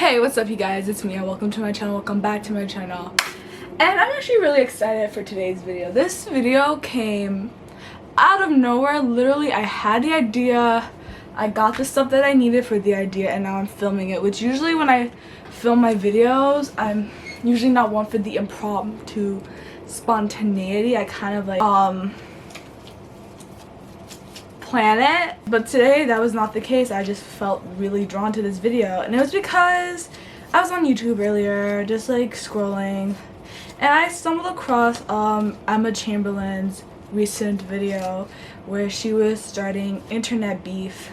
Hey, what's up you guys? It's Mia. Welcome to my channel. Welcome back to my channel. And I'm actually really excited for today's video. This video came out of nowhere. Literally, I had the idea. I got the stuff that I needed for the idea and now I'm filming it, which usually when I film my videos, I'm usually not one for the impromptu spontaneity. I kind of like plan it, but today that was not the case. I just felt really drawn to this video, and it was because I was on YouTube earlier just like scrolling and I stumbled across Emma Chamberlain's recent video where she was starting internet beef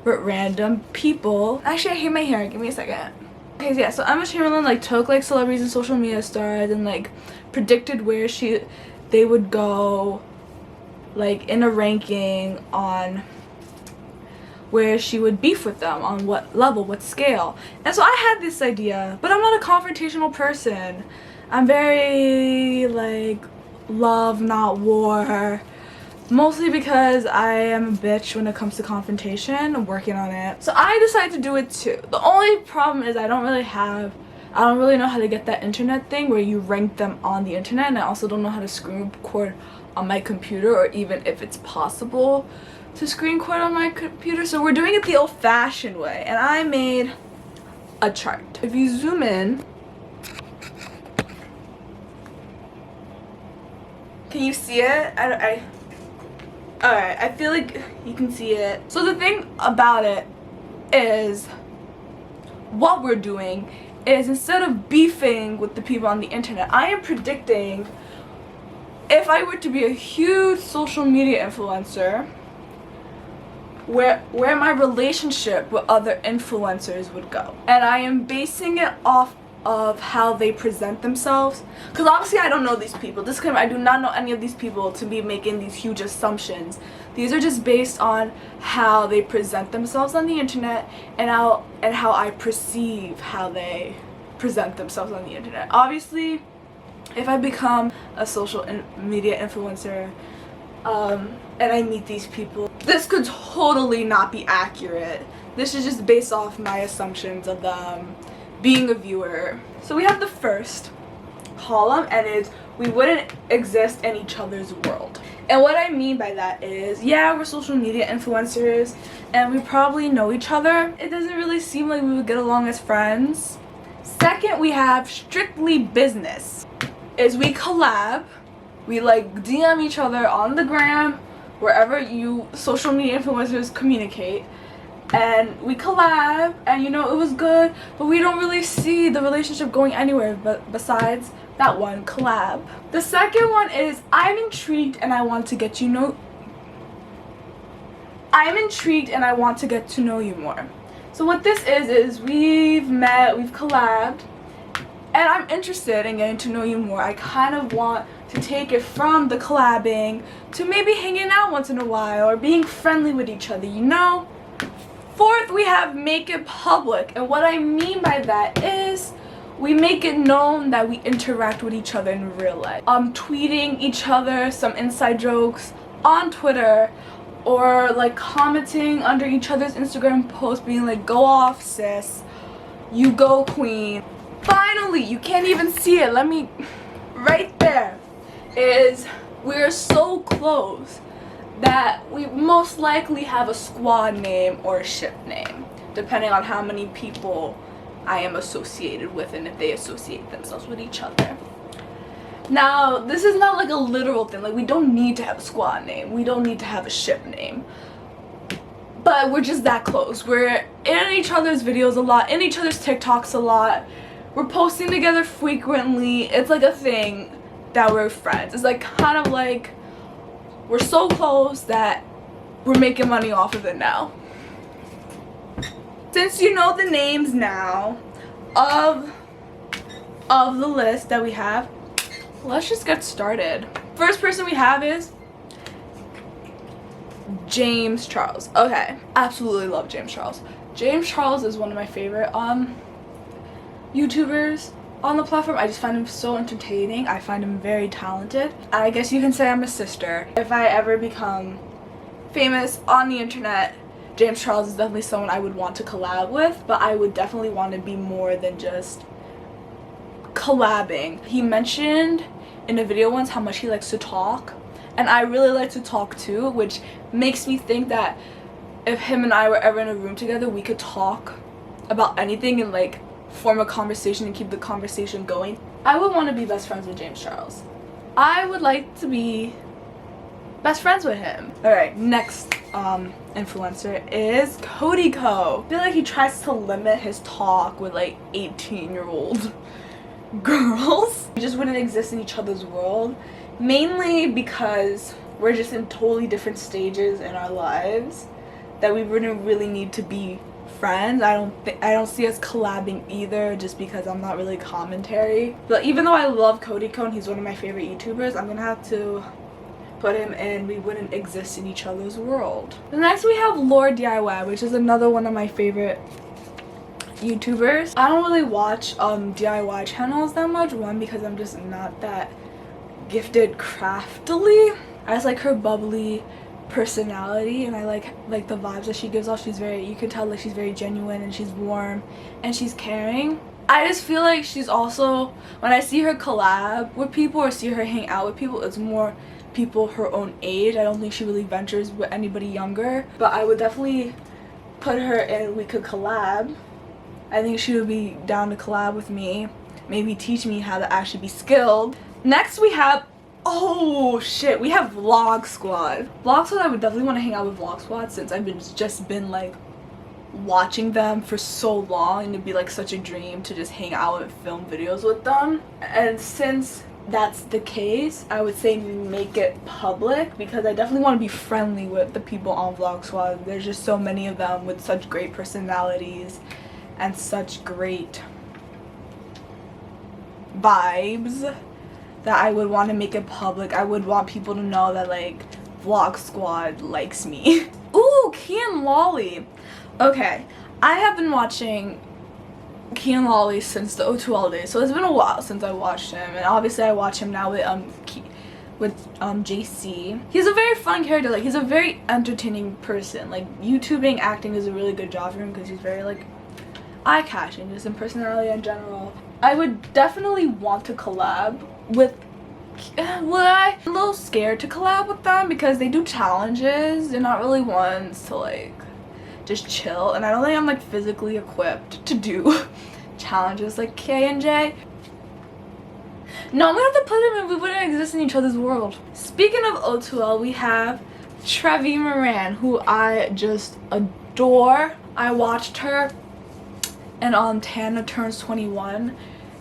with random people. Actually, I hate my hair, give me a second. Okay, so yeah, so Emma Chamberlain like took like celebrities and social media stars and like predicted where they would go like in a ranking on where she would beef with them, on what level, what scale. And so I had this idea, but I'm not a confrontational person. I'm very like love, not war, mostly because I am a bitch when it comes to confrontation. I'm working on it, so I decided to do it too. The only problem is I don't really know how to get that internet thing where you rank them on the internet, and I also don't know how to screen record on my computer, or even if it's possible to screen record on my computer. So we're doing it the old-fashioned way, and I made a chart. If you zoom in, can you see it? Alright, I feel like you can see it. So the thing about it is, what we're doing is, instead of beefing with the people on the internet, I am predicting if I were to be a huge social media influencer, where my relationship with other influencers would go. And I am basing it off of how they present themselves, because obviously I don't know these people. Disclaimer, I do not know any of these people to be making these huge assumptions. These are just based on how they present themselves on the internet and how I perceive how they present themselves on the internet. Obviously, if I become a social media influencer and I meet these people, this could totally not be accurate. This is just based off my assumptions of them being a viewer. So we have the first column, and it's we wouldn't exist in each other's world. And what I mean by that is, yeah, we're social media influencers and we probably know each other. It doesn't really seem like we would get along as friends. Second, we have strictly business. Is we collab, we like DM each other on the gram, wherever you social media influencers communicate, and we collab, and you know, it was good, but we don't really see the relationship going anywhere but besides that one collab. The second one is I'm intrigued and I want to get to know you more. So what this is we've met, we've collabed, and I'm interested in getting to know you more. I kind of want to take it from the collabing to maybe hanging out once in a while or being friendly with each other, you know? Fourth, we have make it public. And what I mean by that is we make it known that we interact with each other in real life. Tweeting each other some inside jokes on Twitter, or like commenting under each other's Instagram posts being like, go off sis, you go queen. Finally, you can't even see it, right there, is we're so close that we most likely have a squad name or a ship name, depending on how many people I am associated with and if they associate themselves with each other. Now, this is not like a literal thing, like we don't need to have a squad name, we don't need to have a ship name, but we're just that close. We're in each other's videos a lot, in each other's TikToks a lot. We're posting together frequently. It's like a thing that we're friends. It's like kind of like we're so close that we're making money off of it now. Since you know the names now of the list that we have, let's just get started. First person we have is James Charles. Okay, absolutely love James Charles. James Charles is one of my favorite YouTubers on the platform. I just find him so entertaining. I find him very talented. I guess you can say I'm a sister. If I ever become famous on the internet, James Charles is definitely someone I would want to collab with, but I would definitely want to be more than just collabing. He mentioned in a video once how much he likes to talk, and I really like to talk too, which makes me think that if him and I were ever in a room together, we could talk about anything and like form a conversation and keep the conversation going. I would want to be best friends with James Charles. I would like to be best friends with him. Alright, next influencer is Cody Ko. I feel like he tries to limit his talk with like 18-year-old girls. We just wouldn't exist in each other's world, mainly because we're just in totally different stages in our lives that we wouldn't really need to be friends. I don't see us collabing either, just because I'm not really commentary. But even though I love Cody Ko and he's one of my favorite YouTubers, I'm gonna have to put him in we wouldn't exist in each other's world. Next we have LaurDIY, which is another one of my favorite YouTubers. I don't really watch DIY channels that much, one because I'm just not that gifted craftily. I just like her bubbly personality, and I like the vibes that she gives off. She's very, you can tell like she's very genuine and she's warm and she's caring. I just feel like she's also, when I see her collab with people or see her hang out with people, it's more people her own age. I don't think she really ventures with anybody younger, but I would definitely put her in we could collab. I think she would be down to collab with me, maybe teach me how to actually be skilled. Next we have, oh shit, we have Vlog Squad. Vlog Squad, I would definitely want to hang out with Vlog Squad since I've just been like watching them for so long, and it'd be like such a dream to just hang out and film videos with them. And since that's the case, I would say make it public, because I definitely want to be friendly with the people on Vlog Squad. There's just so many of them with such great personalities and such great vibes that I would want to make it public. I would want people to know that like Vlog Squad likes me. Ooh, Kian Lawley. Okay, I have been watching Kian Lawley since the O2L days, so it's been a while since I watched him, and obviously I watch him now with JC. He's a very fun character. Like, he's a very entertaining person. Like, YouTubing, acting is a really good job for him because he's very like eye-catching, just in personality in general. I would definitely want to collab with, I'm a little scared to collab with them because they do challenges. They're not really ones to like just chill, and I don't think I'm like physically equipped to do challenges like K and J. No, I'm gonna have to put them in we wouldn't exist in each other's world. Speaking of O2L, we have Trevi Moran, who I just adore. I watched her and Tana Turns 21,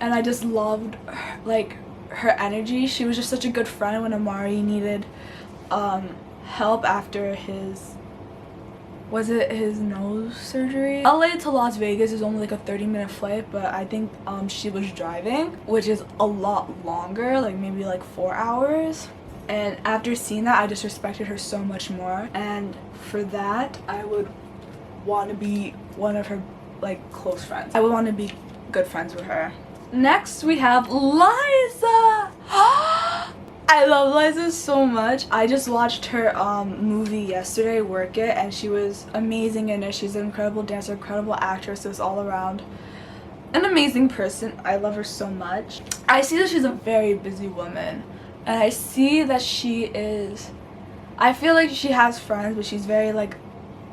and I just loved her, like her energy. She was just such a good friend when Amari needed help after his nose surgery. LA to Las Vegas is only like a 30-minute flight, but I think she was driving, which is a lot longer, like maybe like 4 hours. And after seeing that, I just respected her so much more, and for that I would want to be one of her like close friends. I would want to be good friends with her. Next we have Liza. I love Liza so much. I just watched her movie yesterday, Work It, and she was amazing in it. She's an incredible dancer, incredible actress, is all around an amazing person. I love her so much. I see that she's a very busy woman, and I see that she is, I feel like she has friends, but she's very like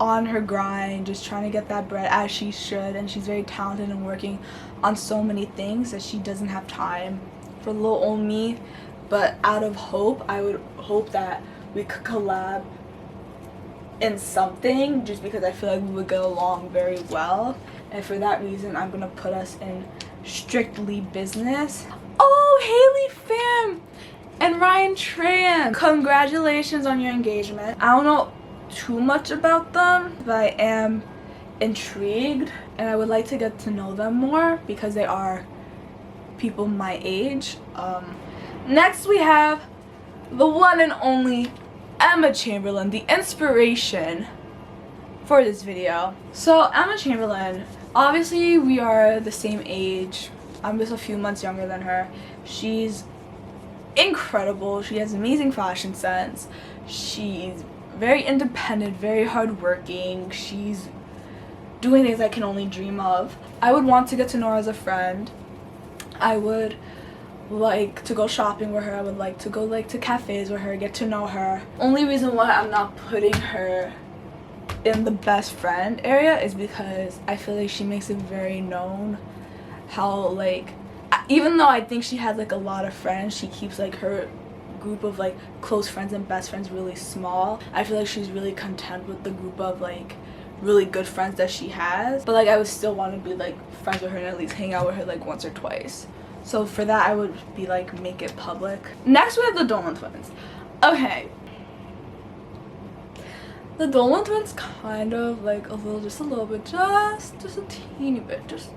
on her grind, just trying to get that bread as she should, and she's very talented and working on so many things that she doesn't have time for little old me. But out of hope, I would hope that we could collab in something, just because I feel like we would get along very well, and for that reason I'm gonna put us in Strictly Business. Oh, Haley Pham and Ryan Trahan, congratulations on your engagement. I don't know too much about them, but I am intrigued, and I would like to get to know them more because they are people my age. Next we have the one and only Emma Chamberlain, the inspiration for this video. So Emma Chamberlain, obviously we are the same age. I'm just a few months younger than her. She's incredible. She has amazing fashion sense. She's very independent, very hardworking. She's doing things I can only dream of. I would want to get to know her as a friend. I would like to go shopping with her. I would like to go like to cafes with her, get to know her. Only reason why I'm not putting her in the best friend area is because I feel like she makes it very known how, like, even though I think she has like a lot of friends, she keeps like her group of like close friends and best friends really small. I feel like she's really content with the group of like really good friends that she has, but like I would still want to be like friends with her and at least hang out with her like once or twice. So for that, I would be like, make it public. Next we have the Dolan Twins. Okay, the Dolan Twins kind of like just a little bit, just a teeny bit, just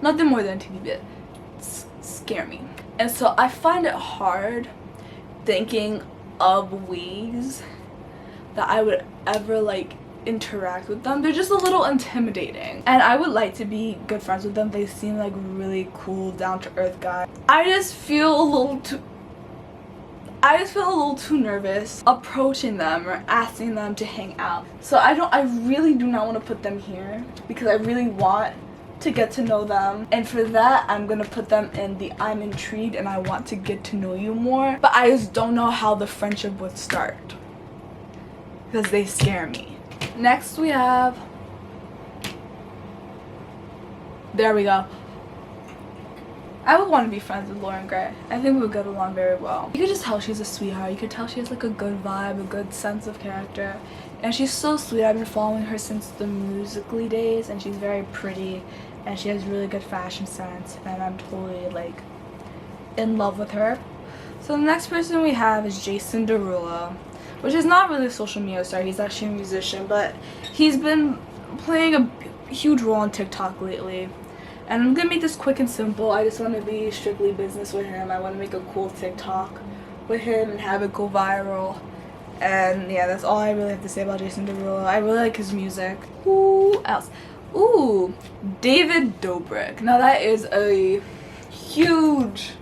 nothing more than a teeny bit, scare me. And so I find it hard thinking of ways that I would ever like interact with them. They're just a little intimidating, and I would like to be good friends with them. They seem like really cool, down-to-earth guys. I just feel a little too nervous approaching them or asking them to hang out. So I really do not want to put them here because I really want to get to know them, and for that I'm gonna put them in the I'm intrigued and I want to get to know you more, but I just don't know how the friendship would start because they scare me. Next we have, there we go, I would want to be friends with Loren Gray. I think we would get along very well. You could just tell she's a sweetheart. You could tell she has like a good vibe, a good sense of character, and she's so sweet. I've been following her since the Musical.ly days, and she's very pretty and she has really good fashion sense, and I'm totally like in love with her. So the next person we have is Jason Derulo, which is not really a social media star. He's actually a musician, but he's been playing a huge role on TikTok lately. And I'm gonna make this quick and simple. I just want to be strictly business with him. I want to make a cool TikTok with him and have it go viral. And yeah, that's all I really have to say about Jason Derulo. I really like his music. Who else? Ooh, David Dobrik. Now that is a huge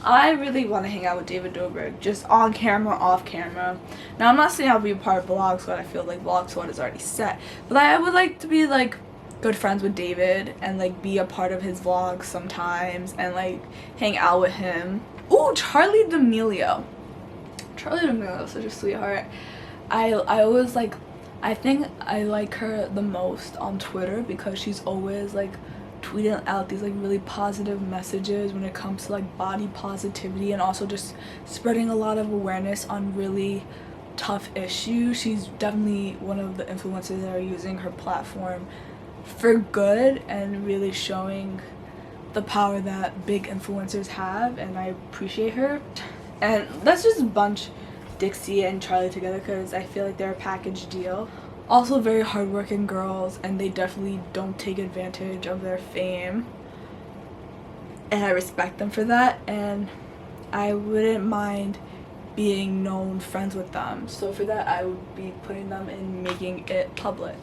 I really want to hang out with David Dobrik, just on camera, off camera. Now, I'm not saying I'll be a part of Vlog Squad. I feel like Vlog Squad is already set. But I would like to be, like, good friends with David and, like, be a part of his vlogs sometimes and, like, hang out with him. Ooh, Charli Damelio. Charli D'aAmelio is such a sweetheart. I always, like, I think I like her the most on Twitter because she's always, like, tweeting out these like really positive messages when it comes to like body positivity, and also just spreading a lot of awareness on really tough issues. She's definitely one of the influencers that are using her platform for good and really showing the power that big influencers have, and I appreciate her. And let's just bunch Dixie and Charli together because I feel like they're a package deal. Also very hardworking girls, and they definitely don't take advantage of their fame, and I respect them for that, and I wouldn't mind being known friends with them. So for that, I would be putting them in making it public.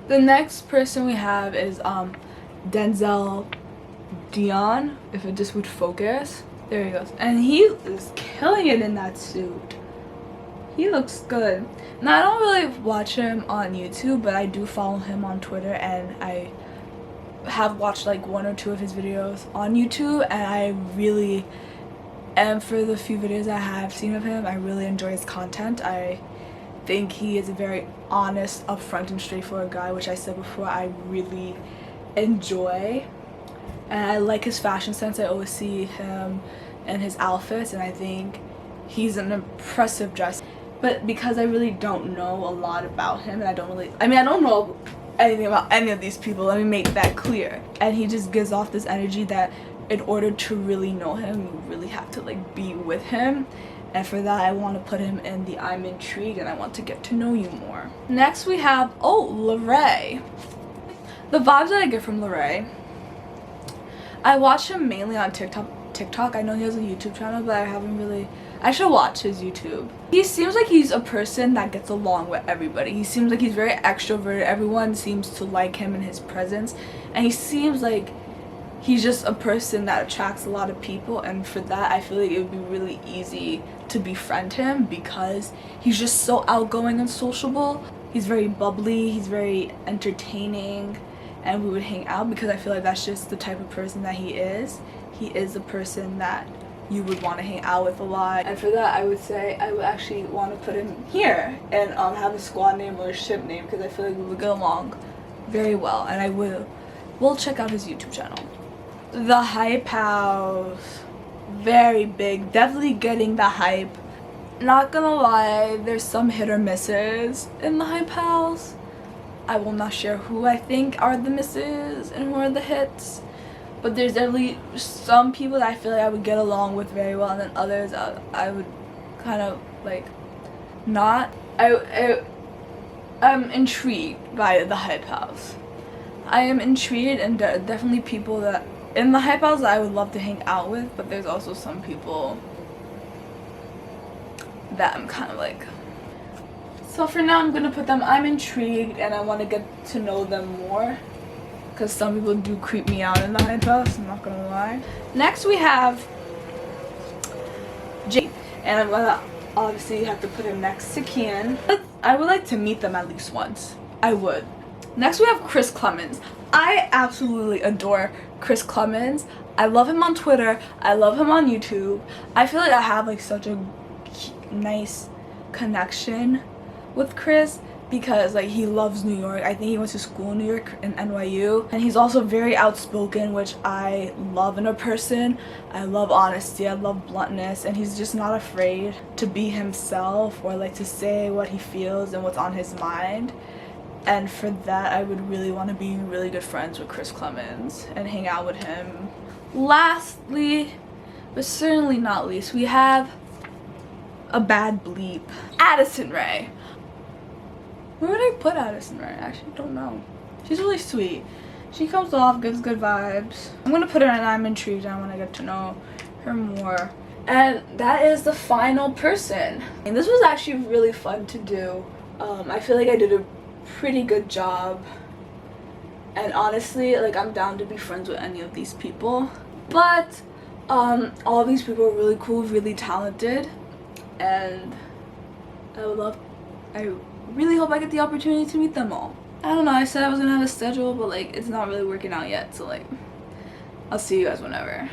The next person we have is Denzel Dion, if it just would focus. There he goes, and he is killing it in that suit. He looks good. Now, I don't really watch him on YouTube, but I do follow him on Twitter, and I have watched like one or two of his videos on YouTube, and I really, and for the few videos I have seen of him, I really enjoy his content. I think he is a very honest, upfront, and straightforward guy, which I said before I really enjoy. And I like his fashion sense. I always see him in his outfits, and I think he's an impressive dresser. But because I really don't know a lot about him, and I don't know anything about any of these people, let me make that clear. And he just gives off this energy that in order to really know him, you really have to like be with him. And for that, I want to put him in the I'm intrigued and I want to get to know you more. Next we have, Larray. The vibes that I get from Larray, I watch him mainly on TikTok. I know he has a YouTube channel, but I should watch his YouTube. He seems like he's a person that gets along with everybody. He seems like he's very extroverted. Everyone seems to like him and his presence. And he seems like he's just a person that attracts a lot of people, and for that I feel like it would be really easy to befriend him because he's just so outgoing and sociable. He's very bubbly, he's very entertaining, and we would hang out because I feel like that's just the type of person that he is. He is a person that you would want to hang out with a lot, and for that I would say I would actually want to put him here and have a squad name or a ship name because I feel like we would get along very well, and we'll check out his YouTube channel. The Hype House, very big, definitely getting the hype. Not gonna lie, there's some hit or misses in the Hype House. I will not share who I think are the misses and who are the hits, but there's definitely some people that I feel like I would get along with very well, and then others I would kind of like not. I'm intrigued by the Hype House. I am intrigued, and there are definitely people that in the Hype House that I would love to hang out with, but there's also some people that I'm kind of like. So for now I'm gonna put them, I'm intrigued and I want to get to know them more because some people do creep me out in the Hype House, I'm not gonna lie. Next we have Jake, and I'm gonna obviously have to put him next to Kian. I would like to meet them at least once. I would. Next we have Chris Klemens. I absolutely adore Chris Klemens. I love him on Twitter. I love him on YouTube. I feel like I have like such a nice connection with Chris because like he loves New York. I think he went to school in New York in NYU, and he's also very outspoken, which I love in a person. I love honesty, I love bluntness, and he's just not afraid to be himself or like to say what he feels and what's on his mind. And for that I would really want to be really good friends with Chris Klemens and hang out with him. Lastly, but certainly not least, we have a bad bleep, Addison Rae. Where would I put Addison Rae? I actually don't know. She's really sweet. She comes off, gives good vibes. I'm gonna put her in I'm intrigued. I want to get to know her more. And that is the final person. And this was actually really fun to do. I feel like I did a pretty good job. And honestly, like I'm down to be friends with any of these people. But all of these people are really cool, really talented. And I really hope I get the opportunity to meet them all. I don't know, I said I was gonna have a schedule, but like it's not really working out yet, so like I'll see you guys whenever.